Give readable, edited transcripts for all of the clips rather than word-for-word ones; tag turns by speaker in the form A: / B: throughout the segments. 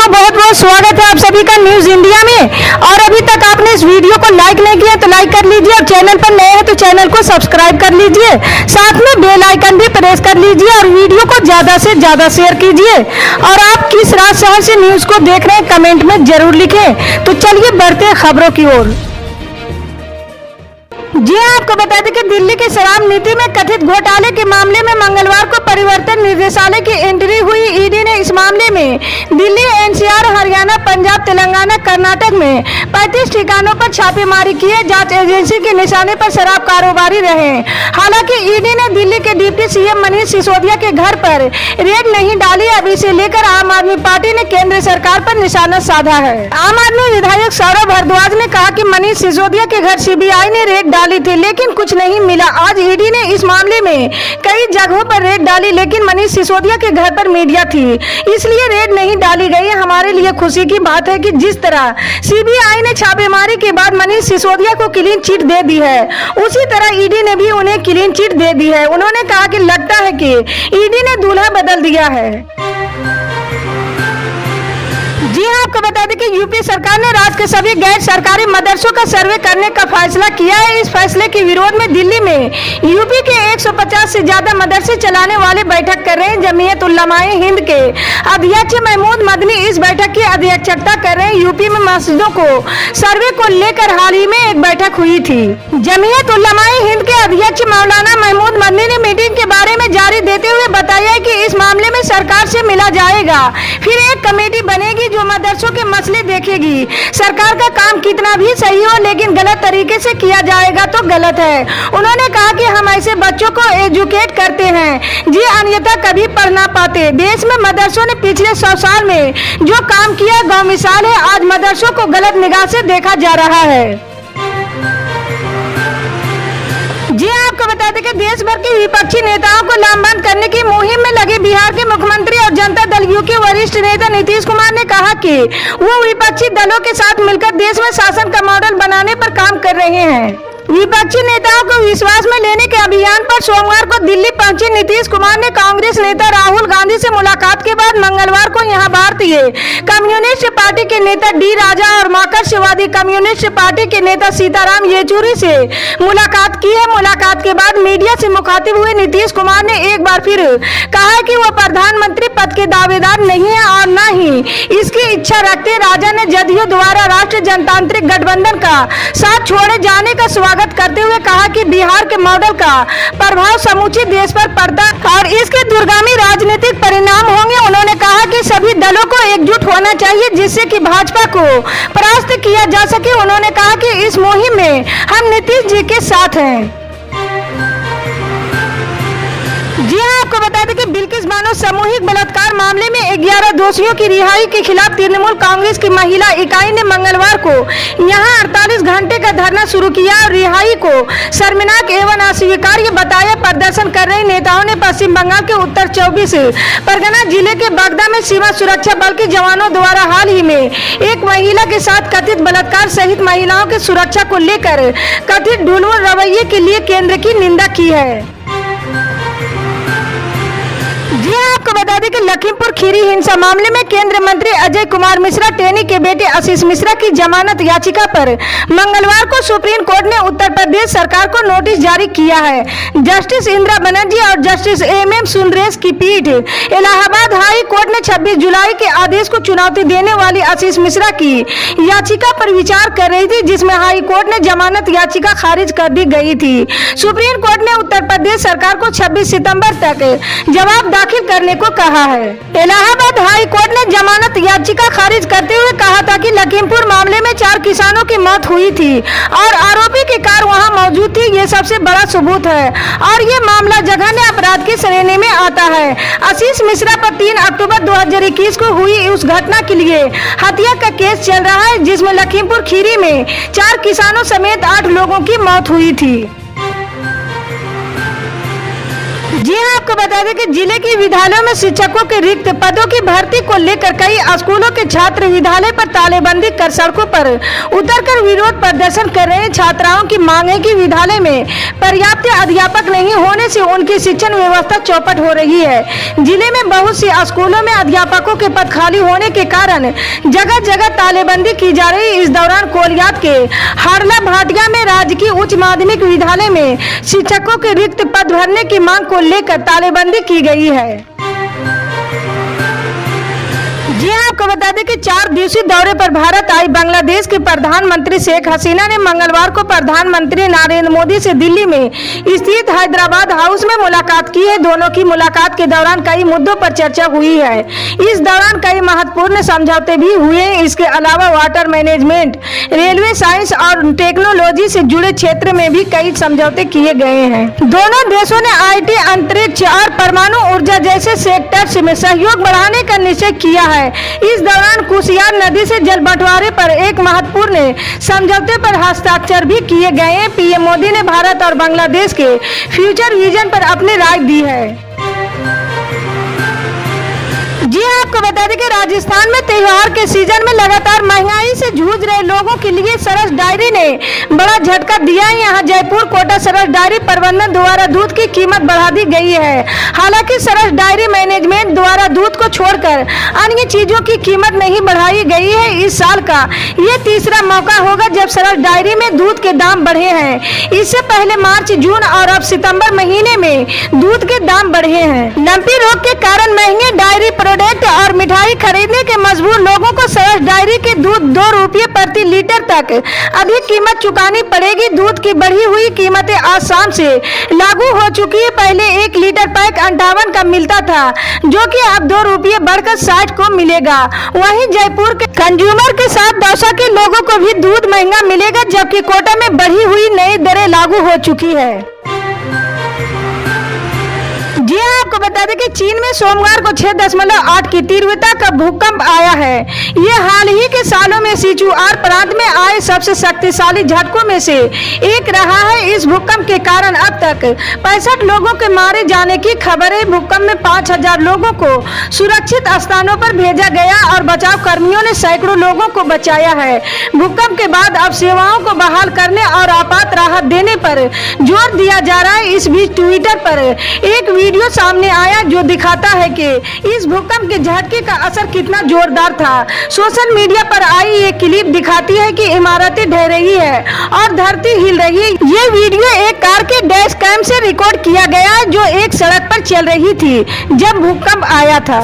A: दोस्तों, बहुत बहुत स्वागत है आप सभी का न्यूज इंडिया में। और अभी तक आपने इस वीडियो को लाइक नहीं किया तो लाइक कर लीजिए, और चैनल पर नए हैं तो चैनल को सब्सक्राइब कर लीजिए, साथ में बेल आइकन भी प्रेस कर लीजिए और वीडियो को ज्यादा से ज्यादा शेयर कीजिए। और आप किस राज्य शहर से न्यूज को देख रहे हैं कमेंट में जरूर लिखें। तो चलिए बढ़ते हैं खबरों की ओर। जी हाँ, आपको बता दें कि दिल्ली की शराब नीति में कथित घोटाले के मामले में मंगलवार को परिवर्तन निदेशालय की एंट्री हुई। ईडी ने इस मामले में दिल्ली, एनसीआर, हरियाणा, पंजाब, तेलंगाना, कर्नाटक में 35 ठिकानों पर छापेमारी की है। जांच एजेंसी के निशाने पर शराब कारोबारी रहे। हालांकि ईडी ने दिल्ली के डिप्टी सीएम मनीष सिसोदिया के घर पर रेड नहीं डाली। अब इसे लेकर आम आदमी पार्टी ने केंद्र सरकार पर निशाना साधा है। आम आदमी विधायक सौरभ भारद्वाज ने कहा कि मनीष सिसोदिया के घर सीबीआई ने रेड डाली थी लेकिन कुछ नहीं मिला। आज ईडी ने इस मामले में कई जगहों पर रेड डाली लेकिन मनीष सिसोदिया के घर पर मीडिया थी, इसलिए रेड नहीं डाली गई। हमारे लिए खुशी की बात है कि जिस तरह सीबीआई ने छापेमारी के बाद मनीष सिसोदिया को क्लीन चिट दे दी है, उसी तरह ईडी ने भी उन्हें क्लीन चिट दे दी है। उन्होंने कहा कि लगता है कि ईडी ने दूल्हा बदल दिया है। जी हाँ, आपको बता दें कि यूपी सरकार ने राज्य के सभी गैर सरकारी मदरसों का सर्वे करने का फैसला किया है। इस फैसले के विरोध में दिल्ली में यूपी के 150 से ज्यादा मदरसे चलाने वाले बैठक कर रहे हैं। जमीयत उलमाए हिंद के अध्यक्ष महमूद मदनी इस बैठक की अध्यक्षता कर रहे हैं। यूपी में मस्जिदों को सर्वे को लेकर हाल ही में एक बैठक हुई थी। जमीयत उलमाए हिंद के अध्यक्ष मौलाना महमूद मदनी ने मीटिंग के बारे में जारी देते हुए बताया कि इस मामले में सरकार से मिला जाएगा, फिर एक कमेटी बनेगी जो मदरसों के मसले देखेगी। सरकार का काम कितना भी सही हो लेकिन गलत तरीके से किया जाएगा तो गलत है। उन्होंने कहा कि हम ऐसे बच्चों को एजुकेट करते हैं जी अन्यथा कभी पढ़ ना पाते। देश में मदरसों ने पिछले 100 साल में जो काम किया गौ मिसाल है। आज मदरसों को गलत निगाह से देखा जा रहा है। जी आपको बता दें कि देश भर के विपक्षी नेताओं को लामबंद करने की मुहिम में लगे बिहार के मुख्यमंत्री और जनता दल यू के वरिष्ठ नेता नीतीश कुमार ने कहा कि वो विपक्षी दलों के साथ मिलकर देश में शासन का मॉडल बनाने पर काम कर रहे हैं। विपक्षी नेताओं को विश्वास में लेने के अभियान पर सोमवार को दिल्ली पहुंचे नीतीश कुमार ने कांग्रेस नेता राहुल गांधी से मुलाकात के बाद मंगलवार को यहां भारतीय कम्युनिस्ट पार्टी के नेता डी राजा और मार्क्सवादी कम्युनिस्ट पार्टी के नेता सीताराम येचुरी से मुलाकात की है। मुलाकात के बाद मीडिया से मुखातिब हुए नीतीश कुमार ने एक बार फिर कहा कि वो प्रधानमंत्री पद के दावेदार नहीं है और न ही इसकी इच्छा रखते। राजा ने जदयू द्वारा राष्ट्रीय जनतांत्रिक गठबंधन का साथ छोड़े जाने का स्वागत करते हुए कहा कि बिहार के मॉडल का प्रभाव समूचे देश पर पड़ता और इसके दूरगामी राजनीतिक परिणाम होंगे। उन्होंने कहा कि सभी दलों को एकजुट होना चाहिए जिससे कि भाजपा को परास्त किया जा सके। उन्होंने कहा कि इस मुहिम में हम नीतीश जी के साथ हैं। जी हाँ, आपको बता दें कि बिल्किस बानो सामूहिक बलात्कार मामले में 11 दोषियों की रिहाई के खिलाफ तृणमूल कांग्रेस की महिला इकाई ने मंगलवार को यहां 48 घंटे का धरना शुरू किया और रिहाई को शर्मनाक एवं अस्वीकार्य बताया। प्रदर्शन कर रहे नेताओं ने पश्चिम बंगाल के उत्तर 24 परगना जिले के बागदा में सीमा सुरक्षा बल के जवानों द्वारा हाल ही में एक महिला के साथ कथित बलात्कार सहित महिलाओं की सुरक्षा को लेकर कथित ढुलमुल रवैये के लिए केंद्र की निंदा की है। जी आपको बता दें कि लखीमपुर खीरी हिंसा मामले में केंद्रीय मंत्री अजय कुमार मिश्रा टेनी के बेटे आशीष मिश्रा की जमानत याचिका पर मंगलवार को सुप्रीम कोर्ट ने उत्तर प्रदेश सरकार को नोटिस जारी किया है। जस्टिस इंदिरा बनर्जी और जस्टिस एम सुंदरेश की पीठ इलाहाबाद हाई कोर्ट ने 26 जुलाई के आदेश को चुनौती देने वाली आशीष मिश्रा की याचिका पर विचार कर रही थी, जिसमें हाई कोर्ट ने जमानत याचिका खारिज कर दी गई थी। सुप्रीम कोर्ट ने उत्तर प्रदेश सरकार को 26 सितम्बर तक जवाब दाखिल करने को कहा है। इलाहाबाद हाई कोर्ट ने जमानत याचिका खारिज करते हुए कहा था कि लखीमपुर मामले में 4 किसानों की मौत हुई थी और आरोपी की कार वहां मौजूद थी। ये सबसे बड़ा सबूत है और ये मामला जघन्य अपराध की श्रेणी में आता है। आशीष मिश्रा पर 3 अक्टूबर 2021 को हुई उस घटना के लिए हत्या का केस चल रहा है जिसमें लखीमपुर खीरी में 4 किसानों समेत 8 लोगों की मौत हुई थी। जी हां, आपको बता दें कि जिले के विद्यालयों में शिक्षकों के रिक्त पदों की भर्ती को लेकर कई स्कूलों के छात्र विद्यालय पर तालेबंदी कर सड़कों पर उतरकर विरोध प्रदर्शन कर रहे हैं। छात्राओं की मांग है कि विद्यालय में पर्याप्त अध्यापक नहीं होने से उनकी शिक्षण व्यवस्था चौपट हो रही है। जिले में बहुत सी स्कूलों में अध्यापकों के पद खाली होने के कारण जगह जगह तालेबंदी की जा रही। इस दौरान कोलियात के हारला भाटिया में राजकीय उच्च माध्यमिक विद्यालय में शिक्षकों के रिक्त पद भरने की मांग को लेकर तालेबंदी की गई है। जी हां, आपको बता दें कि 4 दिवसीय दौरे पर भारत आई बांग्लादेश के प्रधानमंत्री शेख हसीना ने मंगलवार को प्रधानमंत्री नरेंद्र मोदी से दिल्ली में स्थित हैदराबाद हाउस में मुलाकात की है। दोनों की मुलाकात के दौरान कई मुद्दों पर चर्चा हुई है। इस दौरान कई महत्वपूर्ण समझौते भी हुए। इसके अलावा वाटर मैनेजमेंट, रेलवे, साइंस और टेक्नोलॉजी से जुड़े क्षेत्र में भी कई समझौते किए गए हैं। दोनों देशों ने IT, अंतरिक्ष और परमाणु ऊर्जा जैसे सेक्टर्स में सहयोग बढ़ाने का निश्चय किया है। इस दौरान कुशियार नदी से जल बंटवारे पर एक महत्वपूर्ण समझौते पर हस्ताक्षर भी किए गए हैं। पीएम मोदी ने भारत और बांग्लादेश के फ्यूचर विजन पर अपनी राय दी है। जी हां, आपको बता दें कि राजस्थान में त्योहार के सीजन में लगातार महंगाई से जूझ रहे लोगों के लिए सरस डायरी ने बड़ा झटका दिया है। यहाँ जयपुर कोटा सरस डायरी प्रबंधन द्वारा दूध की कीमत बढ़ा दी गई है। हालांकि सरस डायरी मैनेजमेंट द्वारा दूध को छोड़कर अन्य चीजों की कीमत नहीं बढ़ाई गई है। इस साल का ये तीसरा मौका होगा जब सरस डायरी में दूध के दाम बढ़े हैं। इससे पहले मार्च, जून और अब सितम्बर महीने में दूध के दाम बढ़े हैं। लंपी रोग के कारण महंगे डायरी प्रोडक्ट और मिठाई खरीदने के मजबूर लोगों को सरस डायरी के दूध 2 रुपये प्रति लीटर तक अधिक कीमत चुकानी पड़ेगी। दूध की बढ़ी हुई कीमतें आज शाम से लागू हो चुकी है। पहले 1 लीटर पैक 58 का मिलता था, जो कि अब 2 रुपये बढ़कर 60 को मिलेगा। वहीं जयपुर के कंज्यूमर के साथ दौसा के लोगों को भी दूध महंगा मिलेगा, जबकि कोटा में बढ़ी हुई नई दरें लागू हो चुकी है। जी हां, आपको बता दें कि चीन में सोमवार को 6.8 की तीव्रता का भूकंप आया है। ये हाल ही के सालों में सिचुआन प्रांत में आए सबसे शक्तिशाली झटकों में से एक रहा है। इस भूकंप के कारण अब तक 65 लोगों के मारे जाने की खबर है। भूकंप में 5000 लोगों को सुरक्षित स्थानों पर भेजा गया और बचाव कर्मियों ने सैकड़ों लोगों को बचाया है। भूकंप के बाद अब सेवाओं को बहाल करने और आपात राहत देने पर जोर दिया जा रहा है। इस बीच ट्विटर पर एक वीडियो सामने आया जो दिखाता है कि इस भूकंप के झटके का असर कितना जोरदार था। सोशल मीडिया पर आई ये क्लिप दिखाती है कि इमारतें ढह रही है और धरती हिल रही है। ये वीडियो एक कार के डैश कैम से रिकॉर्ड किया गया है जो एक सड़क पर चल रही थी जब भूकंप आया था।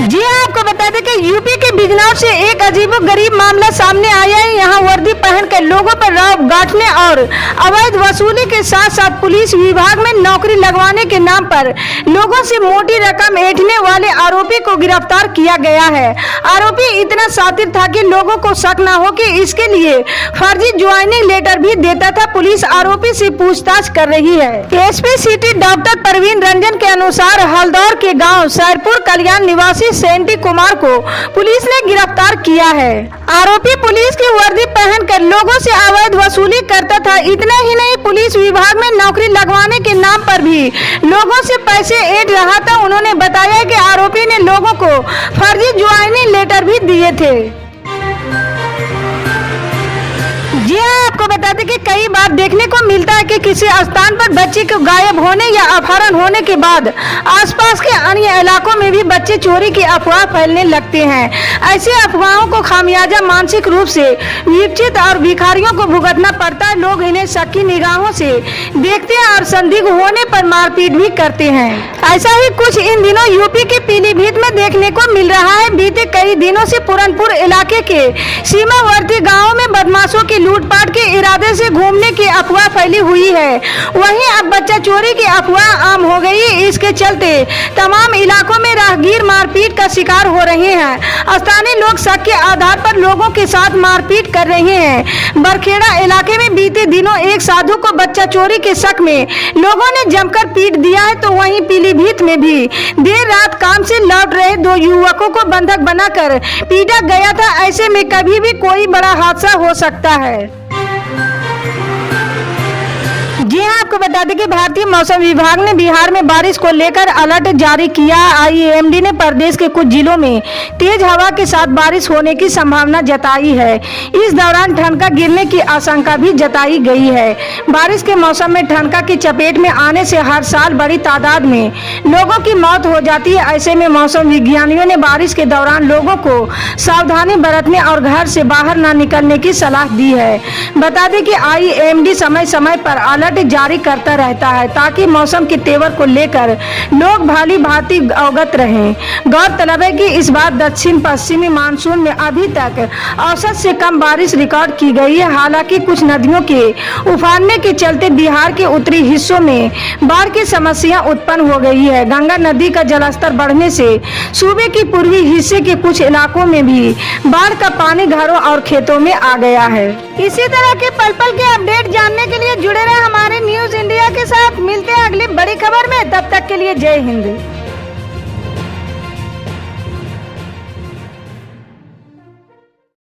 A: जी हां, आपको बता दें कि यूपी के बिजनौर से एक अजीबोगरीब मामला सामने आया है। यहाँ वर्दी पहनकर लोगों पर रौब गांठने और अवैध वसूली के साथ साथ पुलिस विभाग में नौकरी लगवाने के नाम पर लोगों से मोटी रकम ऐंठने वाले आरोपी को गिरफ्तार किया गया है। आरोपी इतना शातिर था कि लोगों को शक न हो कि इसके लिए फर्जी ज्वाइनिंग लेटर भी देता था। पुलिस आरोपी से पूछताछ कर रही है। SP city doctor Parveen Ranjan के अनुसार हल्दौर के गाँव सैरपुर कल्याण निवासी सेंटी कुमार को पुलिस ने गिरफ्तार किया है। आरोपी पुलिस की वर्दी पहनकर लोगों से अवैध वसूली करता था। इतना ही नहीं, पुलिस विभाग में नौकरी लगवाने के नाम पर भी लोगों से पैसे ऐंठ रहा था। उन्होंने बताया कि आरोपी ने लोगों को फर्जी ज्वाइनिंग लेटर भी दिए थे। जी हां, आपको बता दें कि कई बार देखने को मिलता है कि किसी स्थान पर बच्चे को गायब होने या अपहरण होने के बाद आसपास के अन्य इलाकों में भी बच्चे चोरी की अफवाह फैलने लगते हैं। ऐसी अफवाहों को खामियाजा मानसिक रूप से विक्षित और भिखारियों को भुगतना पड़ता है। लोग इन्हें शक्की निगाहों से देखते हैं और संदिग्ध होने पर मारपीट भी करते हैं। ऐसा ही कुछ इन दिनों यूपी के पीलीभीत में देखने को मिल रहा है। बीते कई दिनों से पूरनपुर इलाके के सीमावर्ती गाँवों में बदमाशों की लूटपाट के इरादे से घूमने की अफवाह फैली हुई है। वहीं अब बच्चा चोरी की अफवाह आम हो गई। इसके चलते तमाम इलाकों में राहगीर मारपीट का शिकार हो रहे हैं। स्थानीय लोग शक के आधार पर लोगों के साथ मारपीट कर रहे हैं। बरखेड़ा इलाके में बीते दिनों एक साधु को बच्चा चोरी के शक में लोगों ने जमकर पीट दिया है। तो वहीं पीलीभीत में भी देर रात काम से लौट रहे 2 युवकों को बंधक बनाकर पीटा गया था। ऐसे में कभी भी कोई बड़ा हादसा हो सकता है। जी हाँ, आपको बता दें कि भारतीय मौसम विभाग ने बिहार में बारिश को लेकर अलर्ट जारी किया। आईएमडी ने प्रदेश के कुछ जिलों में तेज हवा के साथ बारिश होने की संभावना जताई है। इस दौरान ठनका गिरने की आशंका भी जताई गई है। बारिश के मौसम में ठनका की चपेट में आने से हर साल बड़ी तादाद में लोगों की मौत हो जाती है। ऐसे में मौसम विज्ञानियों ने बारिश के दौरान लोगों को सावधानी बरतने और घर से बाहर न निकलने की सलाह दी है। बता दें कि आईएमडी समय समय पर अलर्ट जारी करता रहता है ताकि मौसम के तेवर को लेकर लोग भली भांति अवगत रहें। गौरतलब है कि इस बार दक्षिण पश्चिमी मानसून में अभी तक औसत से कम बारिश रिकॉर्ड की गई है। हालांकि कुछ नदियों के उफानने के चलते बिहार के उत्तरी हिस्सों में बाढ़ की समस्या उत्पन्न हो गई है। गंगा नदी का जलस्तर बढ़ने से सूबे के पूर्वी हिस्से के कुछ इलाकों में भी बाढ़ का पानी घरों और खेतों में आ गया है। इसी तरह के पल पल के अपडेट जानने के लिए जुड़े रहे हमारे न्यूज इंडिया के साथ। मिलते हैं अगली बड़ी खबर में, तब तक के लिए जय हिंद।